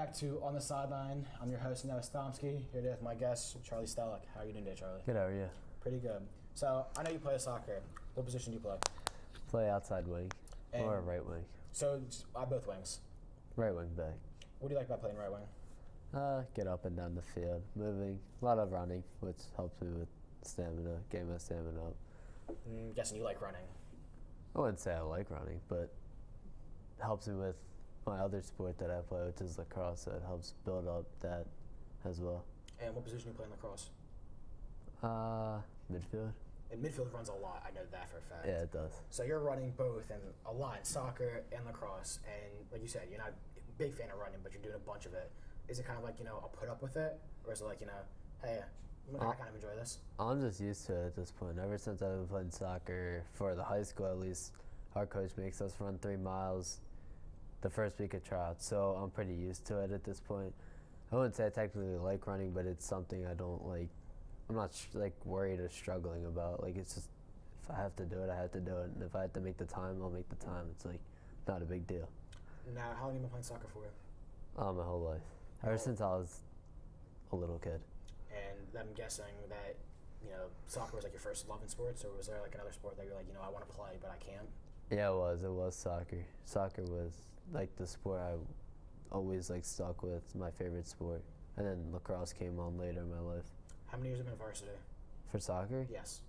back to On the Sideline. I'm your host, Noah Stomsky, here today with my guest, Charlie Stehlik. How are you doing today, Charlie? Good, how are you? Pretty good. So, I know you play soccer. What position do you play? Play outside wing or right wing. So, both wings. Right wing back. What do you like about playing right wing? Get up and down the field, moving, a lot of running, which helps me with stamina, getting my stamina up. I'm guessing you like running. I wouldn't say I like running, but it helps me with my other sport that I play, which is lacrosse, so it helps build up that as well. And what position do you play in lacrosse? Midfield. And midfield runs a lot, I know that for a fact. Yeah, it does. So you're running both and a lot, soccer and lacrosse, and like you said, you're not a big fan of running, but you're doing a bunch of it. Is it kind of like, I'll put up with it? Or is it like, hey, I kind of enjoy this? I'm just used to it at this point. Ever since I've been playing soccer, for the high school at least, our coach makes us run 3 miles the first week of tryouts, so I'm pretty used to it at this point. I wouldn't say I technically like running, but it's something I don't like. I'm not worried or struggling about. Like, it's just, if I have to do it, I have to do it, and if I have to make the time, I'll make the time. It's like not a big deal. Now, how long have you been playing soccer for? My whole life, ever since I was a little kid. And I'm guessing that soccer was like your first love in sports, or was there like another sport that you're like, I want to play but I can't? Yeah, it was soccer. Soccer was like the sport I always stuck with, my favorite sport. And then lacrosse came on later in my life. How many years have you been varsity? For soccer? Yes.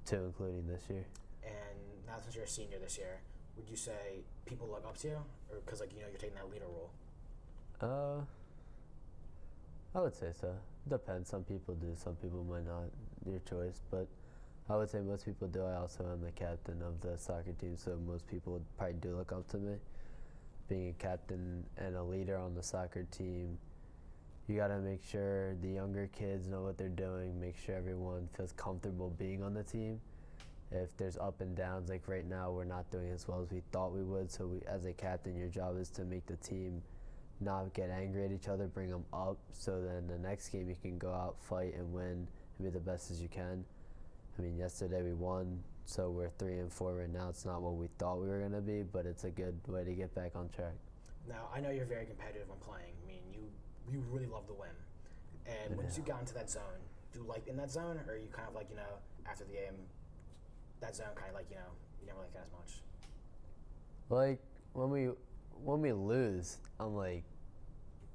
2, including this year. And now since you're a senior this year, would you say people look up to you, or because you're taking that leader role? I would say so. Depends. Some people do, some people might not. Your choice, but I would say most people do. I also am the captain of the soccer team, so most people would probably do look up to me. Being a captain and a leader on the soccer team, you got to make sure the younger kids know what they're doing, make sure everyone feels comfortable being on the team. If there's up and downs, like right now, we're not doing as well as we thought we would, so as a captain, your job is to make the team not get angry at each other, bring them up, so then the next game you can go out, fight, and win, and be the best as you can. I mean, yesterday we won, so we're 3-4 right now. It's not what we thought we were going to be, but it's a good way to get back on track. Now, I know you're very competitive when playing. I mean, you really love to win. And once you got into that zone, do you like in that zone, or are you kind of like, after the game, that zone kind of like, you never like it as much? Like, when we lose, I'm like,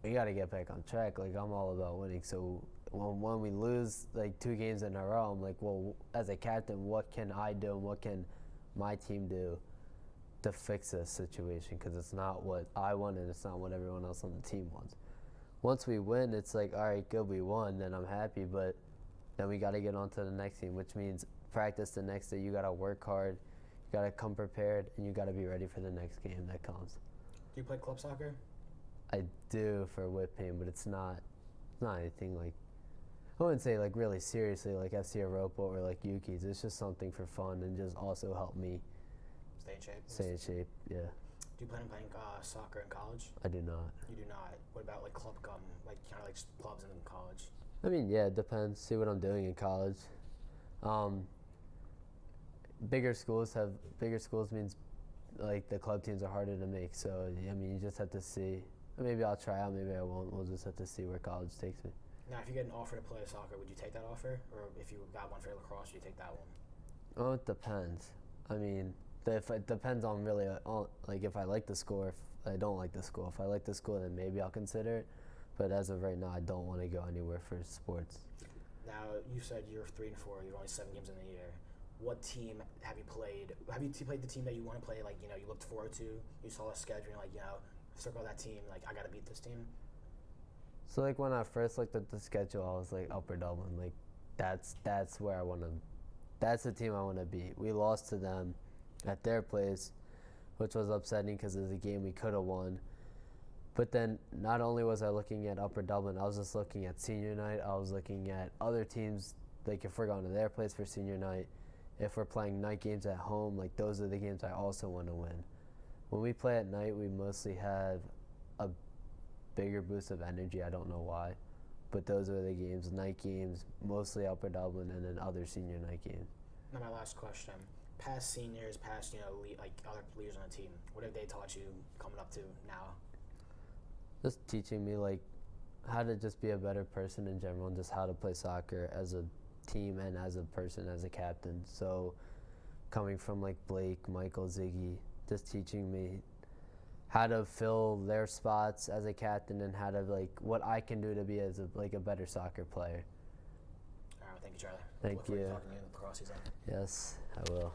we got to get back on track. Like, I'm all about winning, so when we lose 2 games in a row, I'm like, well, as a captain, what can I do and what can my team do to fix this situation? Because it's not what I want and it's not what everyone else on the team wants. Once we win, it's like, all right, good, we won, then I'm happy, but then we got to get on to the next team, which means practice the next day. You got to work hard, you got to come prepared, and you got to be ready for the next game that comes. Do you play club soccer? I do for whipping, but it's not anything like, I wouldn't say really seriously like FC Europa or Yuki's. It's just something for fun and just also help me stay in shape. Stay in shape, yeah. Do you plan on playing soccer in college? I do not. You do not. What about club clubs in college? I mean, yeah, it depends. See what I'm doing in college. Bigger schools means the club teams are harder to make. So I mean, you just have to see. Maybe I'll try out. Maybe I won't. We'll just have to see where college takes me. Now, if you get an offer to play soccer, would you take that offer? Or if you got one for lacrosse, would you take that one? Oh, it depends. I mean, it depends on really, if I like the school or if I don't like the school. If I like the school, then maybe I'll consider it. But as of right now, I don't want to go anywhere for sports. Now, you said you're 3-4. You're only 7 games in the year. What team have you played? Have you played the team that you want to play? You looked forward to. You saw a schedule, and circle that team. I got to beat this team. So when I first looked at the schedule, I was like Upper Dublin. That's where I want to. That's the team I want to beat. We lost to them at their place, which was upsetting because it was a game we could have won. But then not only was I looking at Upper Dublin, I was just looking at senior night. I was looking at other teams, if we're going to their place for senior night, if we're playing night games at home, those are the games I also want to win. When we play at night, we mostly have a bigger boost of energy. I don't know why, but those are the games, night games, mostly Upper Dublin, and then other senior night games. Now, my last question. Past seniors, past, other leaders on the team, what have they taught you coming up to now? Just teaching me like how to just be a better person in general, and just how to play soccer as a team and as a person, as a captain. So coming from like Blake, Michael, Ziggy, just teaching me how to fill their spots as a captain and how to like what I can do to be as a better soccer player. All right, thank you, Charlie. Thank Look forward you. to talking to you in the cross season. Yes, I will.